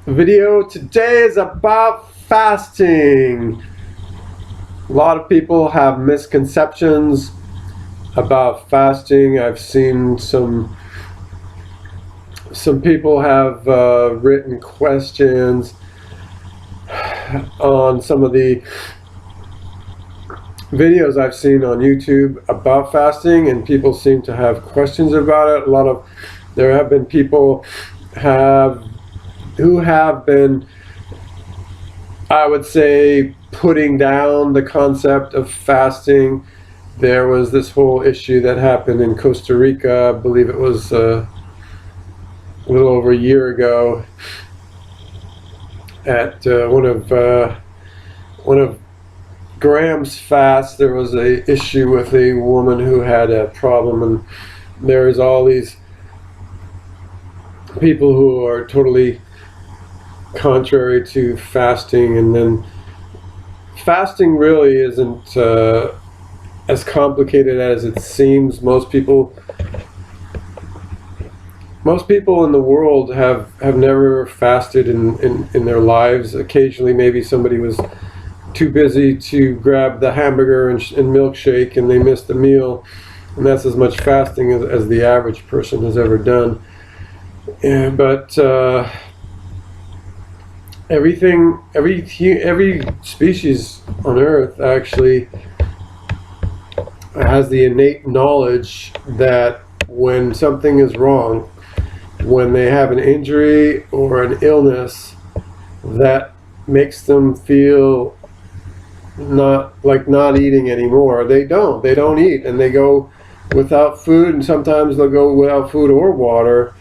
The video today is about fasting. A lot of people have misconceptions about fasting. I've seen some people have written questions on some of the videos I've seen on YouTube about fasting, and people seem to have questions about it. There have been people who have been, I would say, putting down the concept of fasting. There was this whole issue that happened in Costa Rica. I believe it was a little over a year ago at one of Graham's fasts. There was a issue with a woman who had a problem, and there's all these people who are totally contrary to fasting. And then fasting really isn't as complicated as it seems. Most people in the world have never fasted in their lives. Occasionally maybe somebody was too busy to grab the hamburger and milkshake and they missed the meal, and that's as much fasting as the average person has ever done. But every species on Earth actually has the innate knowledge that when something is wrong, when they have an injury or an illness that makes them feel not eating anymore, they don't eat, and they go without food, and sometimes they'll go without food or water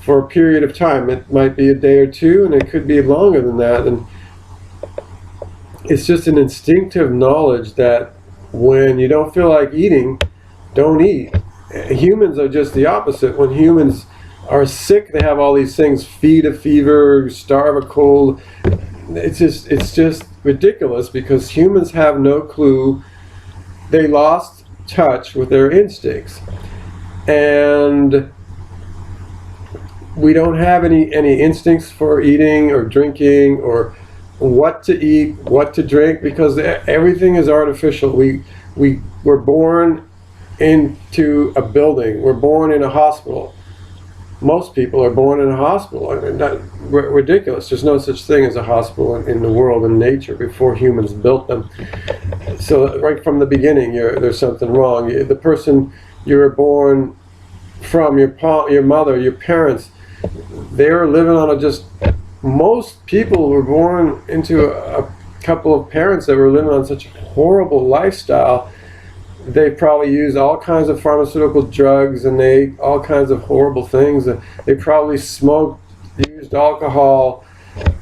for a period of time. It might be a day or two, and it could be longer than that. And it's just an instinctive knowledge that when you don't feel like eating, don't eat. Humans are just the opposite. When humans are sick, they have all these things: feed a fever, starve a cold. It's just ridiculous, because humans have no clue. They lost touch with their instincts, and we don't have any instincts for eating or drinking or what to eat, what to drink, because everything is artificial. We're born into a building. We're born in a hospital. Most people are born in a hospital. I mean, that's ridiculous. There's no such thing as a hospital in the world, in nature, before humans built them. So right from the beginning, there's something wrong. The person you were born from, your mother, your parents, they were living on most people were born into a couple of parents that were living on such a horrible lifestyle. They probably used all kinds of pharmaceutical drugs, and they ate all kinds of horrible things. They probably smoked, used alcohol.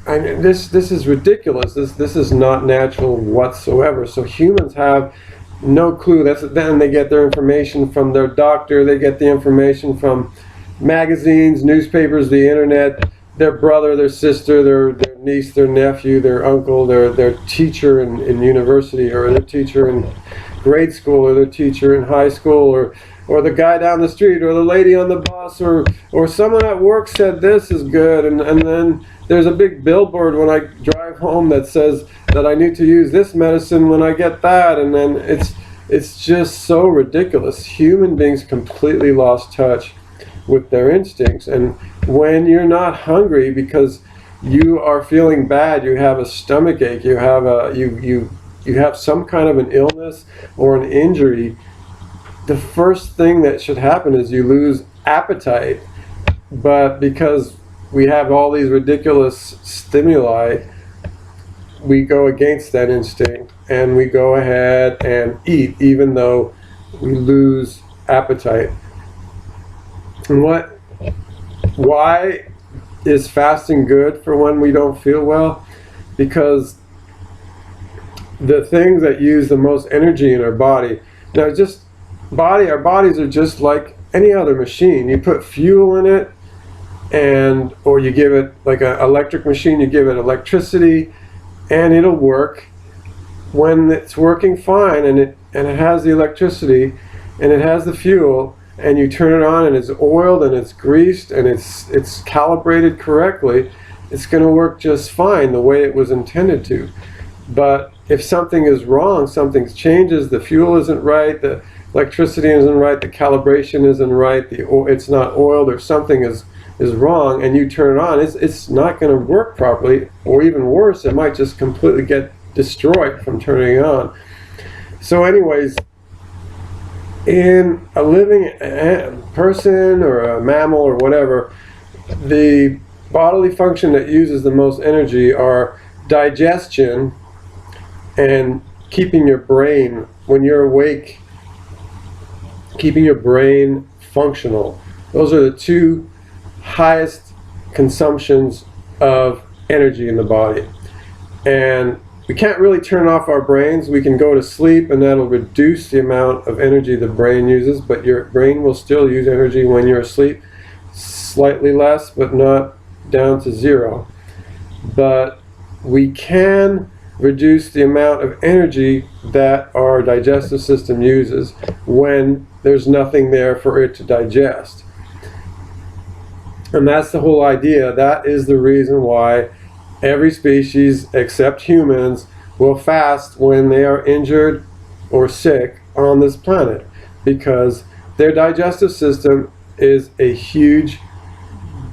I mean, this is ridiculous. This is not natural whatsoever. So humans have no clue. Then they get their information from their doctor. They get the information from magazines, newspapers, the internet, their brother, their sister, their niece, their nephew, their uncle, their teacher in university, or their teacher in grade school, or their teacher in high school, or the guy down the street, or the lady on the bus, or someone at work said this is good, and then there's a big billboard when I drive home that says that I need to use this medicine when I get that, and then it's just so ridiculous. Human beings completely lost touch with their instincts. And when you're not hungry because you are feeling bad, you have a stomach ache, you have some kind of an illness or an injury, the first thing that should happen is you lose appetite. But because we have all these ridiculous stimuli, we go against that instinct and we go ahead and eat, even though we lose appetite. And why is fasting good for when we don't feel well? Because the things that use the most energy in our body, our bodies are just like any other machine. You put fuel in it, or you give it, like an electric machine, you give it electricity, and it'll work. When it's working fine, and it has the electricity and it has the fuel, and you turn it on and it's oiled and it's greased and it's calibrated correctly, it's going to work just fine the way it was intended to. But if something is wrong, something changes, the fuel isn't right, the electricity isn't right, the calibration isn't right, it's not oiled, or something is wrong, and you turn it on, it's not going to work properly, or even worse, it might just completely get destroyed from turning it on. So anyways, in a living person or a mammal or whatever, the bodily function that uses the most energy are digestion and keeping your brain, when you're awake, keeping your brain functional. Those are the two highest consumptions of energy in the body. And we can't really turn off our brains. We can go to sleep and that'll reduce the amount of energy the brain uses, but your brain will still use energy when you're asleep. Slightly less, but not down to zero. But we can reduce the amount of energy that our digestive system uses when there's nothing there for it to digest. And that's the whole idea. That is the reason why every species except humans will fast when they are injured or sick on this planet, because their digestive system is a huge,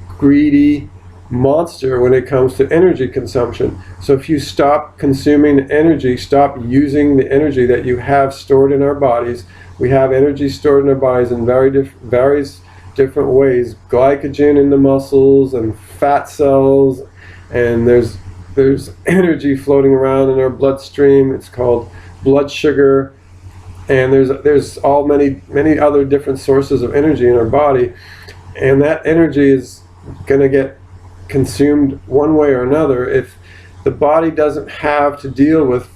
greedy monster when it comes to energy consumption. So if you stop consuming energy, stop using the energy that you have stored in our bodies. We have energy stored in our bodies in various different ways. Glycogen in the muscles and fat cells, and there's energy floating around in our bloodstream. It's called blood sugar, and there's many other different sources of energy in our body, and that energy is going to get consumed one way or another. If the body doesn't have to deal with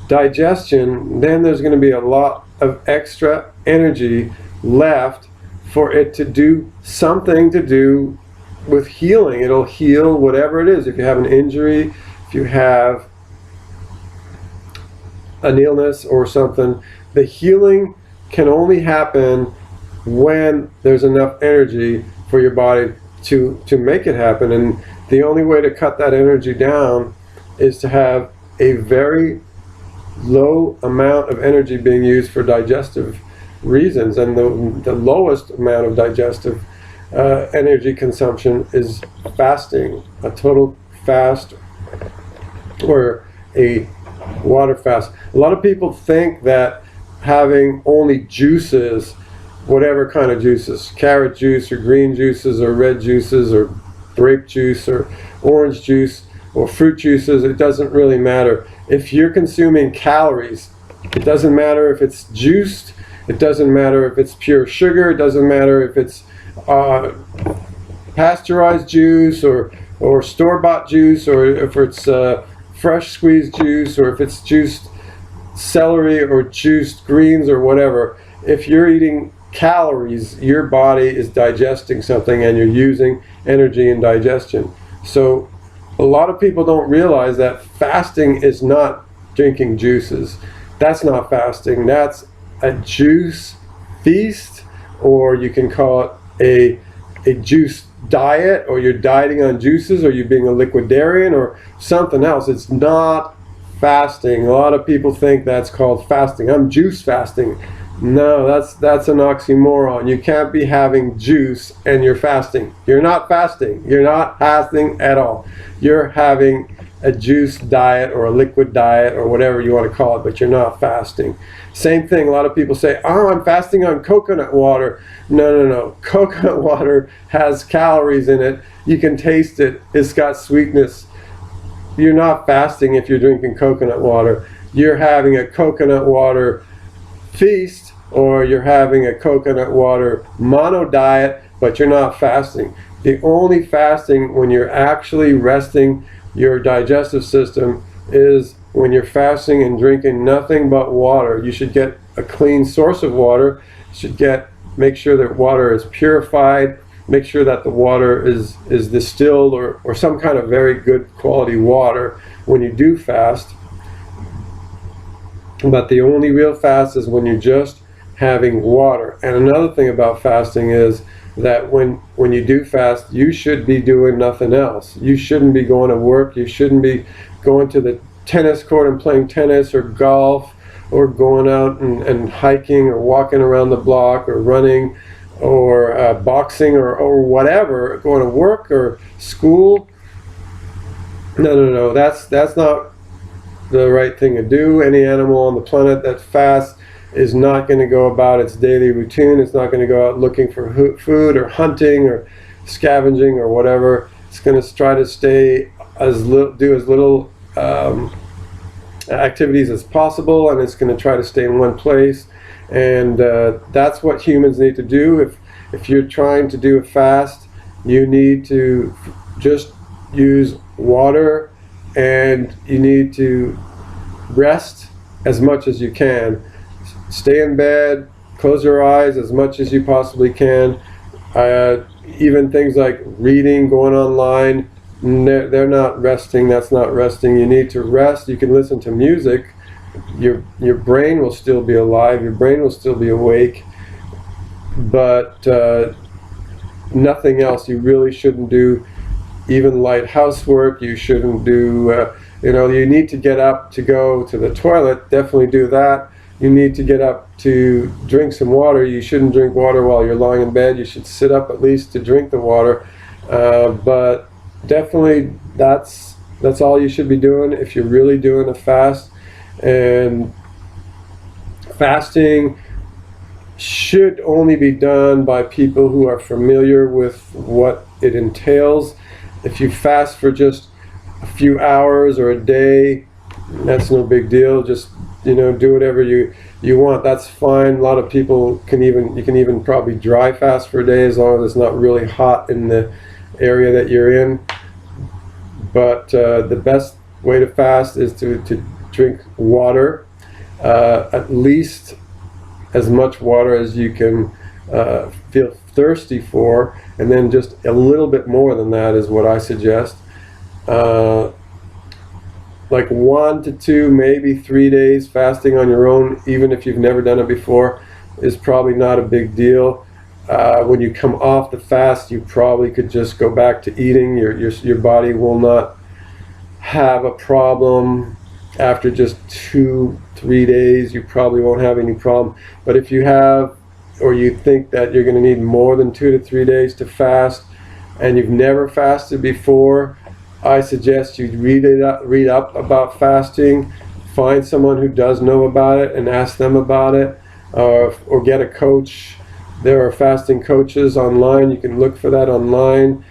digestion, then there's going to be a lot of extra energy left for it to do something to do with healing. It'll heal whatever it is. If you have an injury, if you have an illness or something, the healing can only happen when there's enough energy for your body to make it happen. And the only way to cut that energy down is to have a very low amount of energy being used for digestive reasons. And the lowest amount of digestive energy consumption is fasting, a total fast or a water fast. A lot of people think that having only juices, whatever kind of juices, carrot juice or green juices or red juices or grape juice or orange juice or fruit juices, it doesn't really matter. If you're consuming calories, it doesn't matter if it's juiced, it doesn't matter if it's pure sugar, it doesn't matter if it's pasteurized juice or store-bought juice, or if it's fresh squeezed juice, or if it's juiced celery or juiced greens or whatever. If you're eating calories, your body is digesting something and you're using energy in digestion. So a lot of people don't realize that fasting is not drinking juices. That's not fasting. That's a juice feast, or you can call it a juice diet, or you're dieting on juices, or you're being a liquidarian or something else. It's not fasting. A lot of people think that's called fasting. I'm juice fasting. No, that's an oxymoron. You can't be having juice and you're fasting. You're not fasting. You're not fasting at all. You're having a juice diet or a liquid diet or whatever you want to call it, but you're not fasting. Same thing, a lot of people say, oh, I'm fasting on coconut water. No. Coconut water has calories in it. You can taste it. It's got sweetness. You're not fasting if you're drinking coconut water. You're having a coconut water feast, or you're having a coconut water mono diet, but you're not fasting. The only fasting when you're actually resting your digestive system is when you're fasting and drinking nothing but water. You should get a clean source of water. You should make sure that water is purified, make sure that the water is distilled or some kind of very good quality water when you do fast. But the only real fast is when you're just having water. And another thing about fasting is that when you do fast, you should be doing nothing else. You shouldn't be going to work. You shouldn't be going to the tennis court and playing tennis or golf, or going out and hiking or walking around the block or running or boxing or whatever, going to work or school. No. That's not the right thing to do. Any animal on the planet that fasts is not going to go about its daily routine. It's not going to go out looking for food or hunting or scavenging or whatever. It's going to try to stay do as little activities as possible, and it's going to try to stay in one place. And that's what humans need to do. If you're trying to do a fast, you need to just use water, and you need to rest as much as you can. Stay in bed, close your eyes as much as you possibly can. Even things like reading, going online, they're not resting. That's not resting. You need to rest. You can listen to music. Your brain will still be alive. Your brain will still be awake. But nothing else. You really shouldn't do even light housework. You shouldn't do, you need to get up to go to the toilet. Definitely do that. You need to get up to drink some water. You shouldn't drink water while you're lying in bed. You should sit up at least to drink the water. But definitely that's all you should be doing if you're really doing a fast. And fasting should only be done by people who are familiar with what it entails. If you fast for just a few hours or a day, that's no big deal. Just do whatever you want. That's fine. A lot of people you can even probably dry fast for a day, as long as it's not really hot in the area that you're in. But the best way to fast is to drink water, at least as much water as you can feel thirsty for, and then just a little bit more than that is what I suggest. Like 1 to 2, maybe 3 days fasting on your own, even if you've never done it before, is probably not a big deal. When you come off the fast, you probably could just go back to eating. Your body will not have a problem. After just 2-3 days, you probably won't have any problem. But if you have, or you think that you're going to need more than 2 to 3 days to fast, and you've never fasted before, I suggest you read up about fasting, find someone who does know about it and ask them about it, or get a coach. There are fasting coaches online. You can look for that online.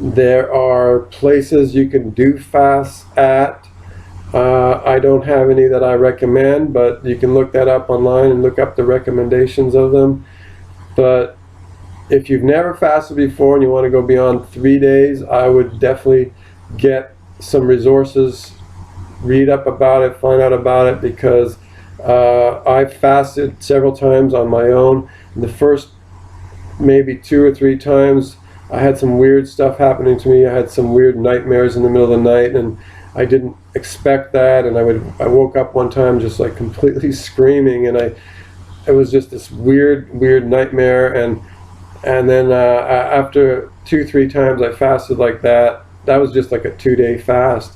There are places you can do fasts at. I don't have any that I recommend, but you can look that up online and look up the recommendations of them. But if you've never fasted before and you want to go beyond 3 days, I would definitely get some resources, read up about it, find out about it, because I've fasted several times on my own. The first maybe 2 or 3 times, I had some weird stuff happening to me. I had some weird nightmares in the middle of the night, and I didn't expect that. And I woke up one time just like completely screaming, and it was just this weird nightmare. And then after 2-3 times I fasted like that, that was just like a 2-day fast.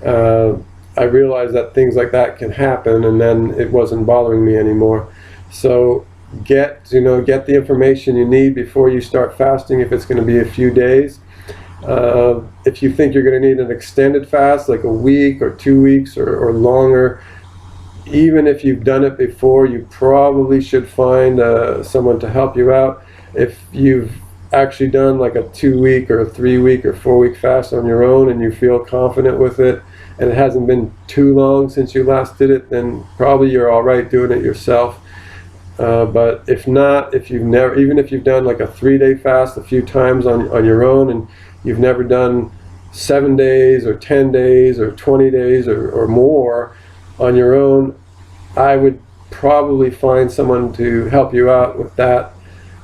I realized that things like that can happen, and then it wasn't bothering me anymore. So get the information you need before you start fasting, if it's going to be a few days. If you think you're going to need an extended fast, like a week or 2 weeks or longer, even if you've done it before, you probably should find someone to help you out. If you've actually done like a 2-week or a 3-week or 4-week fast on your own and you feel confident with it, and it hasn't been too long since you last did it, then probably you're all right doing it yourself. But if not, even if you've done like a 3-day fast a few times on your own, and you've never done 7 days or 10 days or 20 days or more on your own, I would probably find someone to help you out with that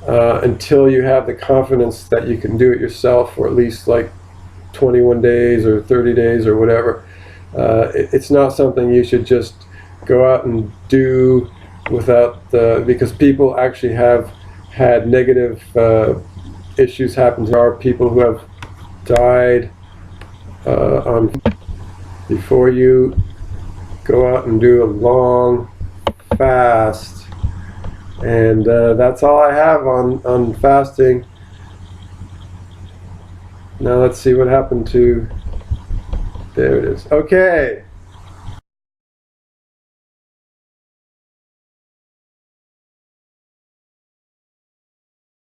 until you have the confidence that you can do it yourself for at least like 21 days or 30 days or whatever. It's not something you should just go out and do without because people actually have had negative issues happen. There are people who have died before you go out and do a long fast. And that's all I have on fasting. Now let's see what happened to, there it is. Okay.